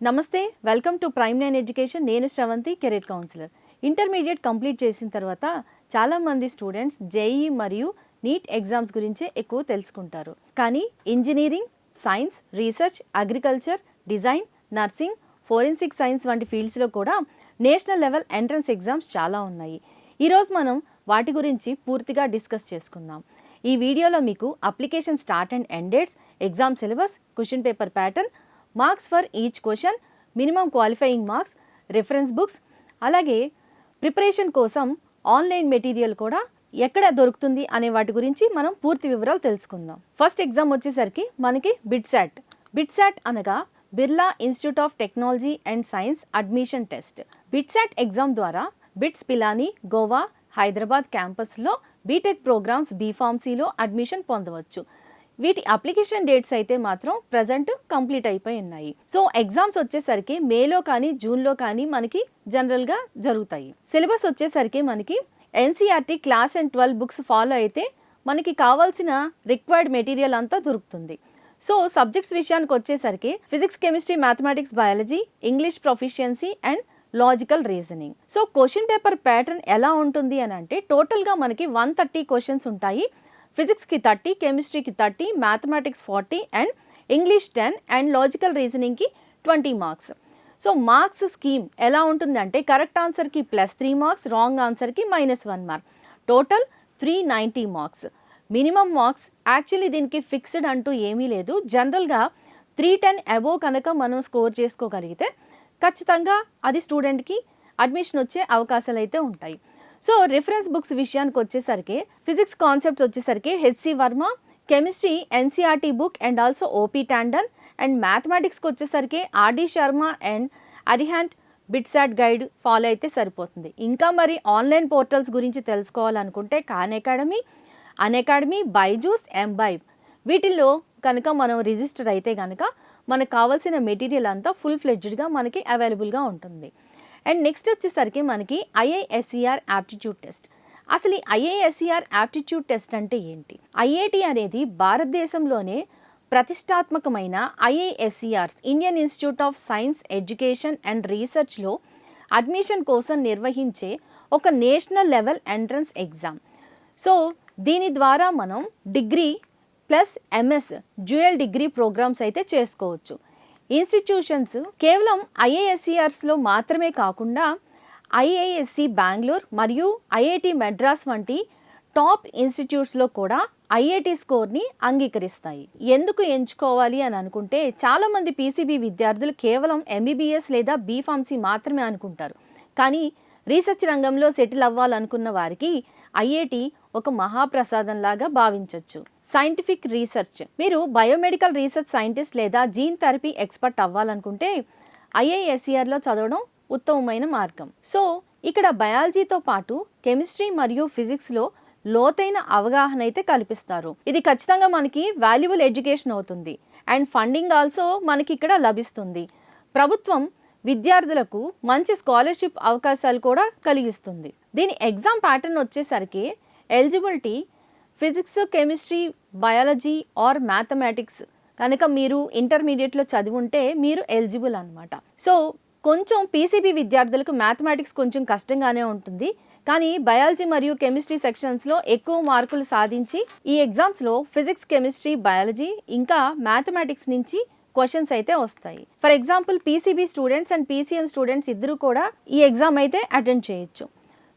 నమస్తే, welcome to Prime Nine Education. నేను Sravanthi, career counsellor. Intermediate complete చేసిన తర్వాత చాలామంది స్టూడెంట్స్ జేఈ మరియు నీట్ ఎగ్జామ్స్ గురించే ఎక్కువ తెలుసుకుంటారు. కానీ engineering, science, research, agriculture, design, nursing, forensic science వంటి ఫీల్డ్స్లో కూడా నేషనల్ లెవెల్ ఎంట్రన్స్ ఎగ్జామ్స్ చాలా ఉన్నాయి. ఈరోజు మనం వాటి గురించి పూర్తిగా డిస్కస్ చేసుకుందాం. ఈ వీడియోలో మీకు application start and end dates, exam syllabus, question paper pattern, marks for each question, minimum qualifying marks, reference books, అలాగే ప్రిపరేషన్ కోసం ఆన్లైన్ మెటీరియల్ కూడా ఎక్కడ దొరుకుతుంది అనే వాటి గురించి మనం పూర్తి వివరాలు తెలుసుకుందాం. ఫస్ట్ ఎగ్జామ్ వచ్చేసరికి మనకి బిట్సాట్. బిట్సాట్ అనగా Birla institute of technology and science admission test. BITSAT exam ద్వారా బిట్స్ పిలానీ, గోవా, హైదరాబాద్ క్యాంపస్లో బీటెక్ ప్రోగ్రామ్స్ బీఫార్మసీలో అడ్మిషన్ పొందవచ్చు. వీటి అప్లికేషన్ డేట్స్ అయితే మాత్రం ప్రజెంట్ కంప్లీట్ అయిపోయి ఉన్నాయి. సో ఎగ్జామ్స్ వచ్చేసరికి మేలో కానీ జూన్లో కానీ మనకి జనరల్గా జరుగుతాయి. సిలబస్ వచ్చేసరికి మనకి NCERT class and 12 books follow అయితే మనకి కావాల్సిన రిక్వైర్డ్ మెటీరియల్ అంతా దొరుకుతుంది. సో సబ్జెక్ట్స్ విషయానికి వచ్చేసరికి physics, chemistry, mathematics, biology, English proficiency and logical reasoning. So question paper pattern ఎలా ఉంటుంది అని అంటే టోటల్గా మనకి 130 క్వశ్చన్స్ ఉంటాయి. ఫిజిక్స్కి 30, కెమిస్ట్రీకి 30, mathematics 40 and English 10 and logical రీజనింగ్కి 20 మార్క్స్. సో మార్క్స్ స్కీమ్ ఎలా ఉంటుందంటే కరెక్ట్ ఆన్సర్కి +3 మార్క్స్, రాంగ్ ఆన్సర్కి -1 mark, total 390 marks. Minimum marks actually దీనికి ఫిక్స్డ్ అంటూ ఏమీ లేదు. జనరల్గా 310 అబోవ్ కనుక మనం స్కోర్ చేసుకోగలిగితే ఖచ్చితంగా అది స్టూడెంట్కి అడ్మిషన్ వచ్చే అవకాశాలు అయితే ఉంటాయి. సో రిఫరెన్స్ బుక్స్ విషయానికి వచ్చేసరికి ఫిజిక్స్ కాన్సెప్ట్స్ వచ్చేసరికి HC Verma, chemistry NCERT book and also OP Tandon, and మ్యాథమెటిక్స్కి వచ్చేసరికి RD Sharma and Arihant BITSAT guide follow అయితే సరిపోతుంది. ఇంకా మరి ఆన్లైన్ పోర్టల్స్ గురించి తెలుసుకోవాలనుకుంటే ఖాన్ అకాడమీ, అన్అకాడమీ, బైజూస్, ఎంబైవ్ వీటిల్లో కనుక మనం రిజిస్టర్ అయితే కనుక మనకు కావాల్సిన మెటీరియల్ అంతా ఫుల్ ఫ్లెడ్జ్డ్గా మనకి అవైలబుల్గా ఉంటుంది. అండ్ నెక్స్ట్ వచ్చేసరికి మనకి ఐఐఎస్ఈఆర్ యాప్టిట్యూడ్ టెస్ట్. అసలు ఈ ఐఐఎస్ఈఆర్ యాప్టిట్యూడ్ టెస్ట్ అంటే ఏంటి? ఐఐటి అనేది భారతదేశంలోనే ప్రతిష్టాత్మకమైన IISERs Indian Institute of Science, Education and రీసెర్చ్లో అడ్మిషన్ కోసం నిర్వహించే ఒక national level entrance exam. So దీని ద్వారా మనం degree plus MS dual degree programmes అయితే చేసుకోవచ్చు. ఇన్స్టిట్యూషన్స్ కేవలం ఐఐఎస్ఈఆర్స్లో మాత్రమే కాకుండా ఐఐఎస్సి బెంగళూరు మరియు ఐఐటి మెడ్రాస్ వంటి టాప్ ఇన్స్టిట్యూట్స్లో కూడా ఐఐటి స్కోర్ని అంగీకరిస్తాయి. ఎందుకు ఎంచుకోవాలి అని అనుకుంటే చాలామంది పీసీబీ విద్యార్థులు కేవలం ఎంబీబీఎస్ లేదా బీఫార్మసీ మాత్రమే అనుకుంటారు. కానీ రీసెర్చ్ రంగంలో సెటిల్ అవ్వాలనుకున్న వారికి ఐఐటి ఒక మహాప్రసాదం లాగా భావించవచ్చు. సైంటిఫిక్ రీసెర్చ్, మీరు బయోమెడికల్ రీసెర్చ్ సైంటిస్ట్ లేదా జీన్ థెరపీ ఎక్స్పర్ట్ అవ్వాలనుకుంటే ఐఐఎస్ఈఆర్లో చదవడం ఉత్తమమైన మార్గం. సో ఇక్కడ బయాలజీతో పాటు కెమిస్ట్రీ మరియు ఫిజిక్స్లో లోతైన అవగాహన అయితే కల్పిస్తారు. ఇది ఖచ్చితంగా మనకి వాల్యుబుల్ ఎడ్యుకేషన్ అవుతుంది. అండ్ ఫండింగ్ ఆల్సో మనకి ఇక్కడ లభిస్తుంది. ప్రభుత్వం విద్యార్థులకు మంచి స్కాలర్షిప్ అవకాశాలు కూడా కలిగిస్తుంది. దీని ఎగ్జామ్ ప్యాటర్న్ వచ్చేసరికి eligibility physics, chemistry, biology or mathematics కనుక మీరు ఇంటర్మీడియట్లో చదివి ఉంటే మీరు ఎలిజిబుల్ అనమాట. సో కొంచెం పీసీబీ విద్యార్థులకు మ్యాథమెటిక్స్ కొంచెం కష్టంగానే ఉంటుంది. కానీ బయాలజీ మరియు కెమిస్ట్రీ సెక్షన్స్లో ఎక్కువ మార్కులు సాధించి ఈ ఎగ్జామ్స్లో ఫిజిక్స్, కెమిస్ట్రీ, బయాలజీ ఇంకా మ్యాథమెటిక్స్ నుంచి క్వశ్చన్స్ అయితే వస్తాయి. For example PCB students and PCM students ఇద్దరు కూడా ఈ ఎగ్జామ్ అయితే అటెండ్ చేయొచ్చు.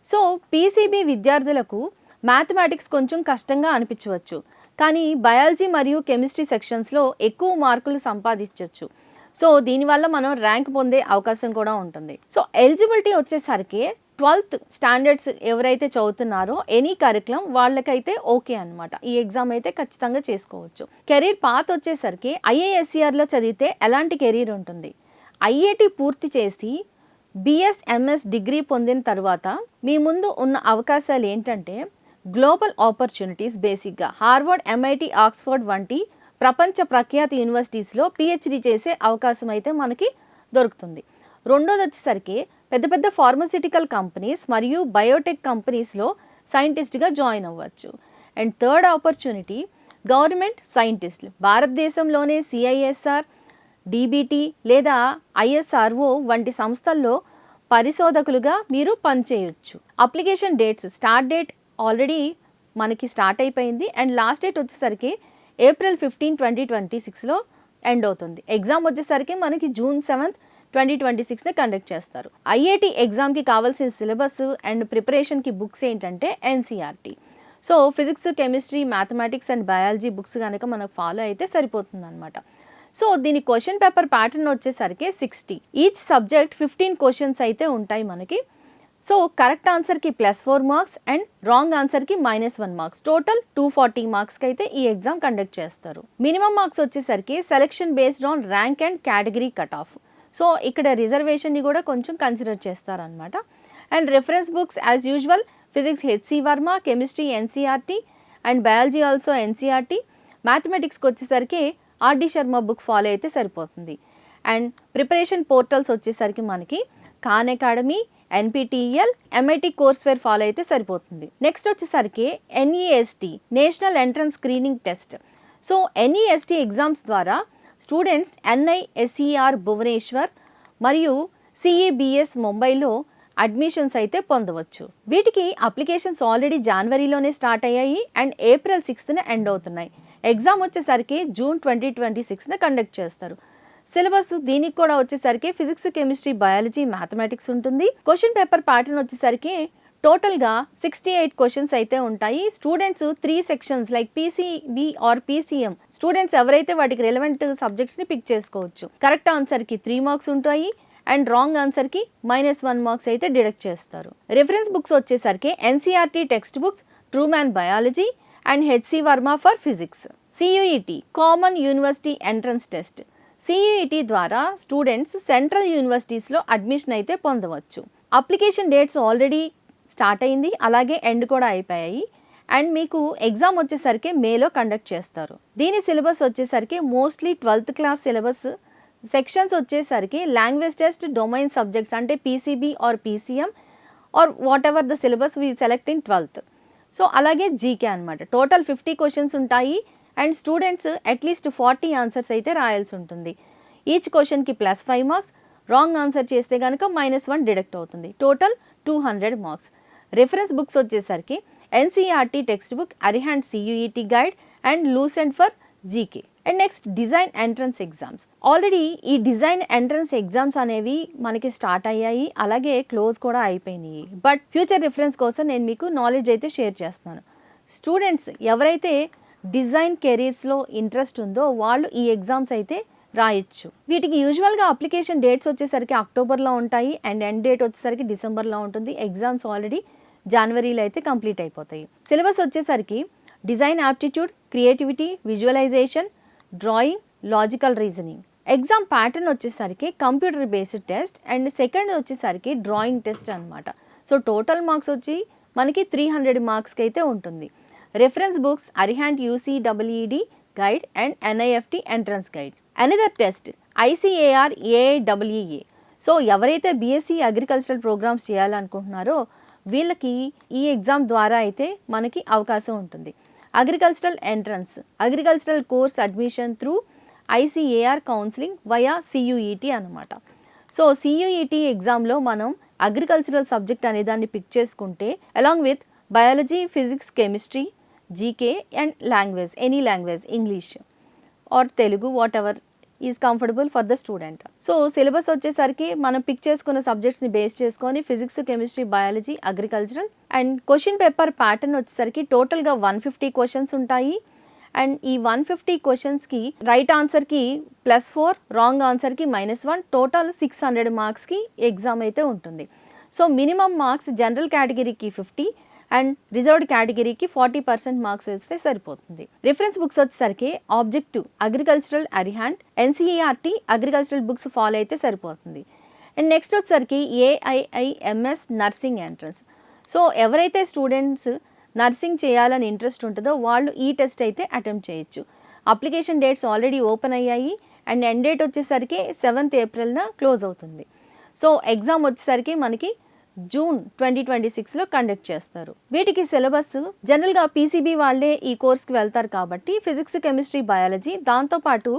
సో పీసీబీ విద్యార్థులకు మ్యాథమెటిక్స్ కొంచెం కష్టంగా అనిపించవచ్చు, కానీ బయాలజీ మరియు కెమిస్ట్రీ సెక్షన్స్లో ఎక్కువ మార్కులు సంపాదించవచ్చు. సో దీనివల్ల మనం ర్యాంక్ పొందే అవకాశం కూడా ఉంటుంది. సో ఎలిజిబిలిటీ వచ్చేసరికి 12th స్టాండర్డ్స్ ఎవరైతే చదువుతున్నారో ఎనీ కరికులం వాళ్ళకైతే ఓకే అనమాట. ఈ ఎగ్జామ్ అయితే ఖచ్చితంగా చేసుకోవచ్చు. కెరీర్ పాత్ వచ్చేసరికి ఐఐఎస్ఈఆర్లో చదివితే ఎలాంటి కెరీర్ ఉంటుంది? ఐఐటి పూర్తి చేసి బిఎస్, ఎంఎస్ డిగ్రీ పొందిన తర్వాత మీ ముందు ఉన్న అవకాశాలు ఏంటంటే గ్లోబల్ ఆపర్చునిటీస్. బేసిక్గా హార్వర్డ్, ఎంఐటి, ఆక్స్ఫర్డ్ వంటి ప్రపంచ ప్రఖ్యాత యూనివర్సిటీస్లో పిహెచ్డి చేసే అవకాశం అయితే మనకి దొరుకుతుంది. రెండోది వచ్చేసరికి పెద్ద పెద్ద ఫార్మస్యూటికల్ కంపెనీస్ మరియు బయోటెక్ కంపెనీస్లో సైంటిస్ట్గా జాయిన్ అవ్వచ్చు. అండ్ థర్డ్ ఆపర్చునిటీ గవర్నమెంట్ సైంటిస్టులు. భారతదేశంలోనే సిఐఎస్ఆర్, డీబీటీ లేదా ఐఎస్ఆర్ఓ వంటి సంస్థల్లో పరిశోధకులుగా మీరు పనిచేయొచ్చు. Application dates, start date already మనకి స్టార్ట్ అయిపోయింది అండ్ లాస్ట్ డేట్ వచ్చేసరికి April 15, 2026లో ఎండ్ అవుతుంది. ఎగ్జామ్ వచ్చేసరికి మనకి June 7, 2026ని కండక్ట్ చేస్తారు. ఐఐటి ఎగ్జామ్కి కావాల్సిన సిలబస్ అండ్ ప్రిపరేషన్కి బుక్స్ ఏంటంటే NCERT. So physics, chemistry, mathematics and biology books కనుక మనకు ఫాలో అయితే సరిపోతుంది అనమాట. సో దీని క్వశ్చన్ పేపర్ ప్యాటర్న్ వచ్చేసరికి 60. ఈచ్ సబ్జెక్ట్ 15 క్వశ్చన్స్ అయితే ఉంటాయి మనకి. సో కరెక్ట్ ఆన్సర్కి +4 మార్క్స్ అండ్ రాంగ్ ఆన్సర్కి -1 మార్క్స్, టోటల్ 240 మార్క్స్కి అయితే ఈ ఎగ్జామ్ కండక్ట్ చేస్తారు. మినిమం మార్క్స్ వచ్చేసరికి selection based on rank and category cut off. So ఇక్కడ రిజర్వేషన్ని కూడా కొంచెం కన్సిడర్ చేస్తారనమాట. And reference books as usual physics HC Verma, chemistry NCERT and biology also NCERT. మ్యాథమెటిక్స్కి వచ్చేసరికి ఆర్డి శర్మ బుక్ ఫాలో అయితే సరిపోతుంది. అండ్ ప్రిపరేషన్ పోర్టల్స్ వచ్చేసరికి మనకి Khan Academy, NPTEL, MIT courseware follow అయితే సరిపోతుంది. నెక్స్ట్ వచ్చేసరికి NEST, national entrance screening test. So NEST exams ద్వారా స్టూడెంట్స్ NISER భువనేశ్వర్ మరియు CEBS ముంబైలో అడ్మిషన్స్ అయితే పొందవచ్చు. వీటికి అప్లికేషన్స్ ఆల్రెడీ జనవరిలోనే స్టార్ట్ అయ్యాయి అండ్ April 6న ఎండ్ అవుతున్నాయి. ఎగ్జామ్ వచ్చేసరికి June 2026న కండక్ట్ చేస్తారు. సిలబస్ దీనికి కూడా వచ్చేసరికి ఫిజిక్స్, కెమిస్ట్రీ, బయాలజీ, మ్యాథమెటిక్స్ ఉంటుంది. క్వశ్చన్ పేపర్ ప్యాటర్న్ వచ్చేసరికి టోటల్గా 68 క్వశ్చన్స్ అయితే ఉంటాయి. Students 3 sections like PCB or PCM students ఎవరైతే వాటికి రెలవెంట్ సబ్జెక్ట్స్ని పిక్ చేసుకోవచ్చు. కరెక్ట్ ఆన్సర్కి 3 మార్క్స్ ఉంటాయి అండ్ రాంగ్ ఆన్సర్కి -1 మార్క్స్ అయితే డిడక్ట్ చేస్తారు. రిఫరెన్స్ బుక్స్ వచ్చేసరికి NCERT text books, Trueman biology and HC Verma for physics. CUET common university entrance test. CUET ద్వారా స్టూడెంట్స్ సెంట్రల్ యూనివర్సిటీస్లో అడ్మిషన్ అయితే పొందవచ్చు. అప్లికేషన్ డేట్స్ ఆల్రెడీ స్టార్ట్ అయింది, అలాగే ఎండ్ కూడా అయిపోయాయి అండ్ మీకు ఎగ్జామ్ వచ్చేసరికి మేలో కండక్ట్ చేస్తారు. దీని సిలబస్ వచ్చేసరికి mostly 12th class syllabus. Sections వచ్చేసరికి లాంగ్వేజ్ టెస్ట్, డొమైన్ సబ్జెక్ట్స్ అంటే PCB or PCM or whatever the syllabus we select in 12th. So అలాగే జీకే అనమాట. టోటల్ 50 క్వశ్చన్స్ ఉంటాయి అండ్ స్టూడెంట్స్ అట్లీస్ట్ 40 ఆన్సర్స్ అయితే రాయాల్సి ఉంటుంది. ఈచ్ క్వశ్చన్కి +5 మార్క్స్, రాంగ్ ఆన్సర్ చేస్తే కనుక -1 డిడక్ట్ అవుతుంది. Total 200 marks. రిఫరెన్స్ బుక్స్ వచ్చేసరికి NCERT text book, Arihant CUET guide and Lucent for GK. And next design entrance exams. Already ఈ డిజైన్ ఎంట్రన్స్ ఎగ్జామ్స్ అనేవి మనకి స్టార్ట్ అయ్యాయి, అలాగే క్లోజ్ కూడా అయిపోయినాయి. బట్ ఫ్యూచర్ రిఫరెన్స్ కోసం నేను మీకు నాలెడ్జ్ అయితే షేర్ చేస్తున్నాను. స్టూడెంట్స్ ఎవరైతే డిజైన్ కెరీర్స్లో ఇంట్రెస్ట్ ఉందో వాళ్ళు ఈ ఎగ్జామ్స్ అయితే రాయొచ్చు. వీటికి యూజువల్గా అప్లికేషన్ డేట్స్ వచ్చేసరికి అక్టోబర్లో ఉంటాయి అండ్ ఎండ్ డేట్ వచ్చేసరికి డిసెంబర్లో ఉంటుంది. ఎగ్జామ్స్ ఆల్రెడీ జనవరిలో అయితే కంప్లీట్ అయిపోతాయి. సిలబస్ వచ్చేసరికి design aptitude, creativity, visualisation, drawing, logical reasoning. Exam pattern వచ్చేసరికి computer based test and second వచ్చేసరికి డ్రాయింగ్ టెస్ట్ అనమాట. సో టోటల్ మార్క్స్ వచ్చి మనకి 300 మార్క్స్కి అయితే ఉంటుంది. Reference books Arihant UCEED guide and NIFT entrance guide. Another test ICAR AIEEA. So ఎవరైతే BSc agricultural programmes చేయాలనుకుంటున్నారో వీళ్ళకి ఈ ఎగ్జామ్ ద్వారా అయితే మనకి అవకాశం ఉంటుంది. Agricultural entrance, agricultural course admission through ICAR counselling via CUET అనమాట. సో CUET ఎగ్జామ్లో మనం అగ్రికల్చరల్ సబ్జెక్ట్ అనే దాన్ని పిక్ చేసుకుంటే along with biology, physics, chemistry, GK and language, any language, English are Telugu, what ever is comfortable for the student. So syllabus వచ్చేసరికి మనం pick చేసుకున్న సబ్జెక్ట్స్ని base చేసుకొని physics, chemistry, biology, agricultural. And question paper pattern వచ్చేసరికి టోటల్గా 150 questions ఉంటాయి and ఈ 150 క్వశ్చన్స్కి right ఆన్సర్కి +4, wrong ఆన్సర్కి -1, టోటల్ 600 మార్క్స్కి ఎగ్జామ్ అయితే ఉంటుంది. సో మినిమం మార్క్స్ జనరల్ కేటగిరీకి 50 అండ్ రిజర్వ్డ్ కేటగిరీకి 40% మార్క్స్ వేస్తే సరిపోతుంది. రిఫరెన్స్ బుక్స్ వచ్చేసరికి objective agricultural Arihant, NCERT agricultural books follow అయితే సరిపోతుంది. అండ్ నెక్స్ట్ వచ్చేసరికి AIIMS నర్సింగ్ ఎంట్రన్స్. సో ఎవరైతే స్టూడెంట్స్ నర్సింగ్ చేయాలని ఇంట్రెస్ట్ ఉంటుందో వాళ్ళు ఈ టెస్ట్ అయితే అటెంప్ట్ చేయొచ్చు. అప్లికేషన్ డేట్స్ ఆల్రెడీ ఓపెన్ అయ్యాయి అండ్ ఎండ్ డేట్ వచ్చేసరికి 7th ఏప్రిల్న క్లోజ్ అవుతుంది. సో ఎగ్జామ్ వచ్చేసరికి మనకి June 2026లో కండక్ట్ చేస్తారు. వీటికి సిలబస్ జనరల్గా PCB వాళ్ళే ఈ కోర్స్కి వెళ్తారు కాబట్టి ఫిజిక్స్, కెమిస్ట్రీ, బయాలజీ, దాంతోపాటు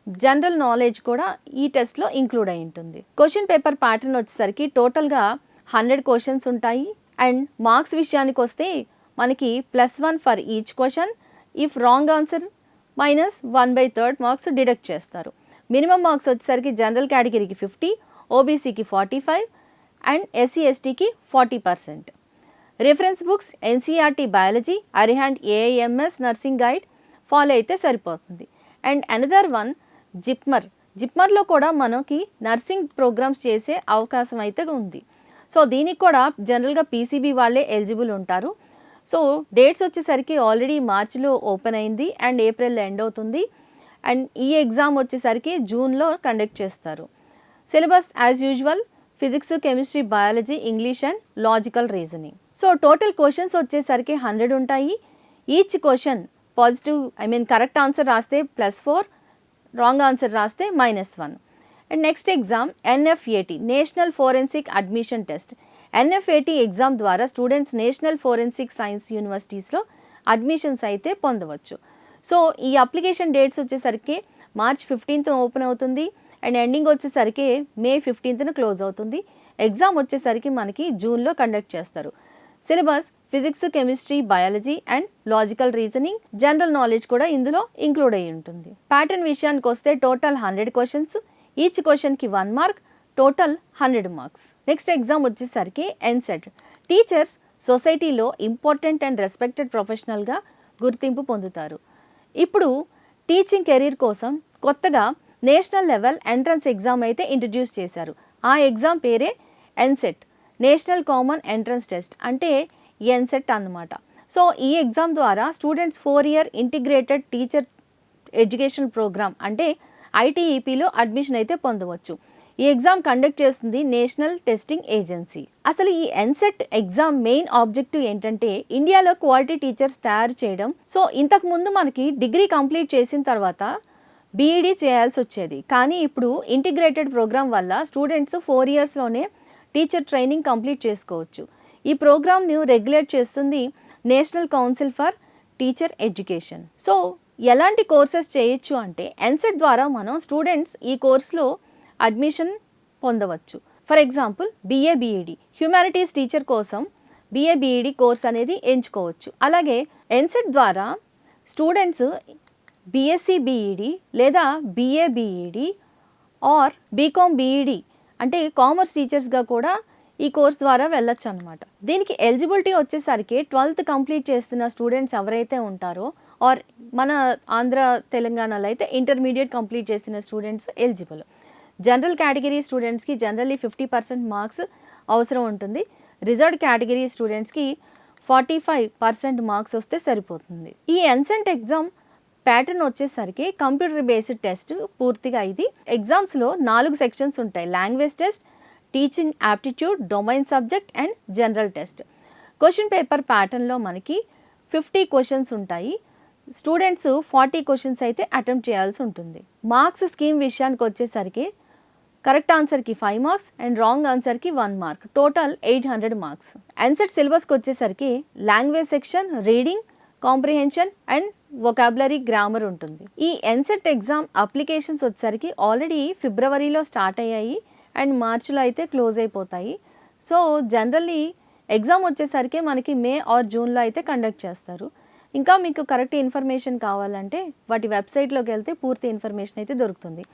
జనరల్ నాలెడ్జ్ కూడా ఈ టెస్ట్లో ఇంక్లూడ్ అయి ఉంటుంది. క్వశ్చన్ పేపర్ ప్యాటర్న్ వచ్చేసరికి టోటల్గా 100 క్వశ్చన్స్ ఉంటాయి. అండ్ మార్క్స్ విషయానికి వస్తే మనకి +1 for each question. If wrong answer -1/3 marks deduct చేస్తారు. మినిమం మార్క్స్ వచ్చేసరికి జనరల్ కేటగిరీకి 50, ఓబీసీకి 45 అండ్ ఎస్సీ ఎస్టీకి 40%. Reference books NCERT biology, Arihant AIIMS nursing guide follow అయితే సరిపోతుంది. అండ్ అనదర్ వన్ జిప్మర్లో కూడా మనకి నర్సింగ్ ప్రోగ్రామ్స్ చేసే అవకాశం అయితే ఉంది. సో దీనికి కూడా జనరల్గా పీసీబీ వాళ్ళే ఎలిజిబుల్ ఉంటారు. సో డేట్స్ వచ్చేసరికి ఆల్రెడీ మార్చిలో ఓపెన్ అయింది అండ్ ఏప్రిల్లో ఎండ్ అవుతుంది. అండ్ ఈ ఎగ్జామ్ వచ్చేసరికి జూన్లో కండక్ట్ చేస్తారు. Syllabus as usual physics, chemistry, biology, English and logical reasoning. So total questions వచ్చేసరికి 100 ఉంటాయి. ఈచ్ క్వశ్చన్ కరెక్ట్ ఆన్సర్ రాస్తే +4, రాంగ్ ఆన్సర్ రాస్తే -1. And next exam NFAT, national forensic admission test. NFAT exam ద్వారా students national forensic science యూనివర్సిటీస్లో admissions అయితే పొందవచ్చు. So ఈ application dates వచ్చేసరికి మార్చ్ 15th ఓపెన్ అవుతుంది అండ్ ఎండింగ్ వచ్చేసరికి మే 15th క్లోజ్ అవుతుంది. ఎగ్జామ్ వచ్చేసరికి మనకి జూన్లో కండక్ట్ చేస్తారు. Syllabus physics, chemistry, biology and logical reasoning, general knowledge కూడా ఇందులో ఇంక్లూడ్ అయి ఉంటుంది. ప్యాటర్న్ విషయానికి వస్తే టోటల్ 100 క్వశ్చన్స్, ఈచ్ క్వశ్చన్కి 1 mark, total 100 marks. Next exam వచ్చేసరికి ఎన్సెట్. టీచర్స్ సొసైటీలో ఇంపార్టెంట్ అండ్ రెస్పెక్టెడ్ ప్రొఫెషనల్గా గుర్తింపు పొందుతారు. ఇప్పుడు టీచింగ్ కెరీర్ కోసం కొత్తగా నేషనల్ లెవెల్ ఎంట్రన్స్ ఎగ్జామ్ అయితే ఇంట్రడ్యూస్ చేశారు. ఆ ఎగ్జామ్ పేరే NCET, national common entrance test, అంటే ఎన్సెట్ అన్నమాట. సో ఈ ఎగ్జామ్ ద్వారా students 4 year integrated teacher education programme అంటే ఐటీఈపీలో అడ్మిషన్ అయితే పొందవచ్చు. ఈ ఎగ్జామ్ కండక్ట్ చేస్తుంది నేషనల్ టెస్టింగ్ ఏజెన్సీ. అసలు ఈ ఎన్సెట్ ఎగ్జామ్ మెయిన్ ఆబ్జెక్టివ్ ఏంటంటే ఇండియాలో క్వాలిటీ టీచర్స్ తయారు చేయడం. సో ఇంతకు ముందు మనకి డిగ్రీ కంప్లీట్ చేసిన తర్వాత బీఈడీ చేయాల్సి వచ్చేది, కానీ ఇప్పుడు ఇంటిగ్రేటెడ్ ప్రోగ్రామ్ వల్ల స్టూడెంట్స్ 4 yearsలోనే టీచర్ ట్రైనింగ్ కంప్లీట్ చేసుకోవచ్చు. ఈ ప్రోగ్రామ్ను రెగ్యులేట్ చేస్తుంది national council for teacher education. So ఎలాంటి కోర్సెస్ చేయొచ్చు అంటే ఎన్సెట్ ద్వారా మనం స్టూడెంట్స్ ఈ కోర్సులో అడ్మిషన్ పొందవచ్చు. For example BA BEd humanities teacher కోసం BA BEd కోర్స్ అనేది ఎంచుకోవచ్చు. అలాగే ఎన్సెట్ ద్వారా స్టూడెంట్స్ BSc BEd లేదా BA BEd or BCom BEd అంటే కామర్స్ టీచర్స్గా కూడా ఈ కోర్స్ ద్వారా వెళ్ళొచ్చు అనమాట. దీనికి ఎలిజిబిలిటీ వచ్చేసరికి 12th కంప్లీట్ చేస్తున్న స్టూడెంట్స్ ఎవరైతే ఉంటారో ఆర్ మన ఆంధ్ర తెలంగాణలో అయితే ఇంటర్మీడియట్ కంప్లీట్ చేసిన స్టూడెంట్స్ ఎలిజిబుల్. జనరల్ కేటగిరీ స్టూడెంట్స్కి జనరల్లీ 50% మార్క్స్ అవసరం ఉంటుంది. రిజర్వ్డ్ కేటగిరీ స్టూడెంట్స్కి 45% మార్క్స్ వస్తే సరిపోతుంది. ఈ ఎన్సెట్ ఎగ్జామ్ ప్యాటర్న్ వచ్చేసరికి కంప్యూటర్ బేస్డ్ టెస్ట్ పూర్తిగా. ఇది ఎగ్జామ్స్లో 4 సెక్షన్స్ ఉంటాయి: language test, teaching aptitude, domain subject and general test. Question paper ప్యాటర్న్లో మనకి 50 క్వశ్చన్స్ ఉంటాయి. స్టూడెంట్స్ 40 క్వశ్చన్స్ అయితే అటెంప్ట్ చేయాల్సి ఉంటుంది. మార్క్స్ స్కీమ్ విషయానికి వచ్చేసరికి కరెక్ట్ ఆన్సర్కి 5 మార్క్స్ అండ్ రాంగ్ ఆన్సర్కి 1 మార్క్, టోటల్ 800 మార్క్స్. ఎన్సెట్ సిలబస్కి వచ్చేసరికి language section, reading comprehension and vocabulary, grammar ఉంటుంది. ఈ ఎన్సెట్ ఎగ్జామ్ అప్లికేషన్స్ వచ్చేసరికి ఆల్రెడీ ఫిబ్రవరిలో స్టార్ట్ అయ్యాయి అండ్ మార్చిలో అయితే క్లోజ్ అయిపోతాయి. సో జనరల్లీ ఎగ్జామ్ వచ్చేసరికి మనకి మే ఆర్ జూన్లో అయితే కండక్ట్ చేస్తారు. ఇంకా మీకు కరెక్ట్ ఇన్ఫర్మేషన్ కావాలంటే వాటి వెబ్సైట్లోకి వెళ్తే పూర్తి ఇన్ఫర్మేషన్ అయితే దొరుకుతుంది.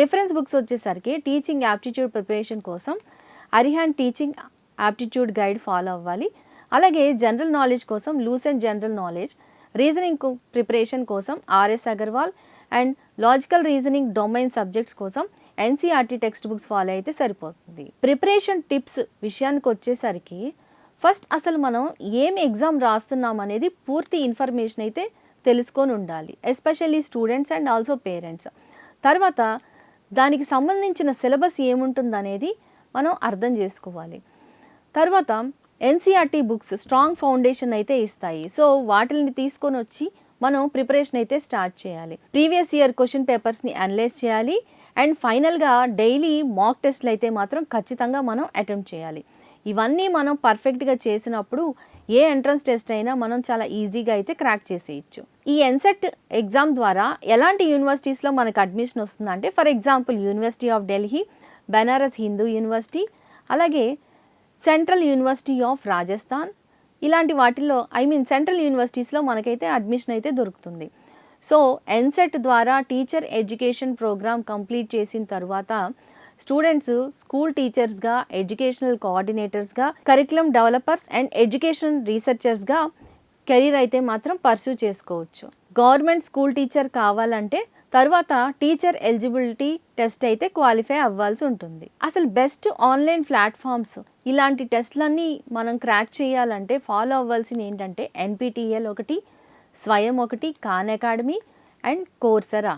రిఫరెన్స్ బుక్స్ వచ్చేసరికి టీచింగ్ యాప్టిట్యూడ్ ప్రిపరేషన్ కోసం అరిహాండ్ టీచింగ్ యాప్టిట్యూడ్ గైడ్ ఫాలో అవ్వాలి. అలాగే జనరల్ నాలెడ్జ్ కోసం Lucent general knowledge, reasoning preparation కోసం RS Agarwal and logical reasoning domain subjects కోసం NCERT టెక్స్ట్ బుక్స్ ఫాలో అయితే సరిపోతుంది. ప్రిపరేషన్ టిప్స్ విషయానికి వచ్చేసరికి ఫస్ట్ అసలు మనం ఏం ఎగ్జామ్ రాస్తున్నాం అనేది పూర్తి ఇన్ఫర్మేషన్ అయితే తెలుసుకొని ఉండాలి, especially students and also parents. తర్వాత దానికి సంబంధించిన సిలబస్ ఏముంటుంది అనేది మనం అర్థం చేసుకోవాలి. తర్వాత NCERT బుక్స్ స్ట్రాంగ్ ఫౌండేషన్ అయితే ఇస్తాయి. సో వాటిని తీసుకొని వచ్చి మనం ప్రిపరేషన్ అయితే స్టార్ట్ చేయాలి. ప్రీవియస్ ఇయర్ క్వశ్చన్ పేపర్స్ని అనలైజ్ చేయాలి అండ్ ఫైనల్గా డైలీ మాక్ టెస్ట్లు అయితే మాత్రం ఖచ్చితంగా మనం అటెంప్ట్ చేయాలి. ఇవన్నీ మనం పర్ఫెక్ట్గా చేసినప్పుడు ఏ ఎంట్రన్స్ టెస్ట్ అయినా మనం చాలా ఈజీగా అయితే క్రాక్ చేసేయచ్చు. ఈ ఎన్సెట్ ఎగ్జామ్ ద్వారా ఎలాంటి యూనివర్సిటీస్లో మనకు అడ్మిషన్ వస్తుందంటే, for example university of Delhi, Banaras Hindu university, అలాగే సెంట్రల్ యూనివర్సిటీ ఆఫ్ రాజస్థాన్, ఇలాంటి వాటిల్లో సెంట్రల్ యూనివర్సిటీస్లో మనకైతే అడ్మిషన్ అయితే దొరుకుతుంది. సో ఎన్సెట్ ద్వారా టీచర్ ఎడ్యుకేషన్ ప్రోగ్రామ్ కంప్లీట్ చేసిన తర్వాత స్టూడెంట్స్ స్కూల్ టీచర్స్గా, ఎడ్యుకేషనల్ కోఆర్డినేటర్స్గా, కరికులం డెవలపర్స్ అండ్ ఎడ్యుకేషన్ రీసెర్చర్స్గా కెరీర్ అయితే మాత్రం పర్సూ చేసుకోవచ్చు. గవర్నమెంట్ స్కూల్ టీచర్ కావాలంటే తర్వాత టీచర్ ఎలిజిబిలిటీ టెస్ట్ అయితే క్వాలిఫై అవ్వాల్సి ఉంటుంది. అసలు బెస్ట్ ఆన్లైన్ ప్లాట్ఫామ్స్ ఇలాంటి టెస్ట్లన్నీ మనం క్రాక్ చేయాలంటే ఫాలో అవ్వాల్సింది ఏంటంటే NPTEL ఒకటి, స్వయం ఒకటి, ఖాన్ అకాడమీ అండ్ కోర్సెరా.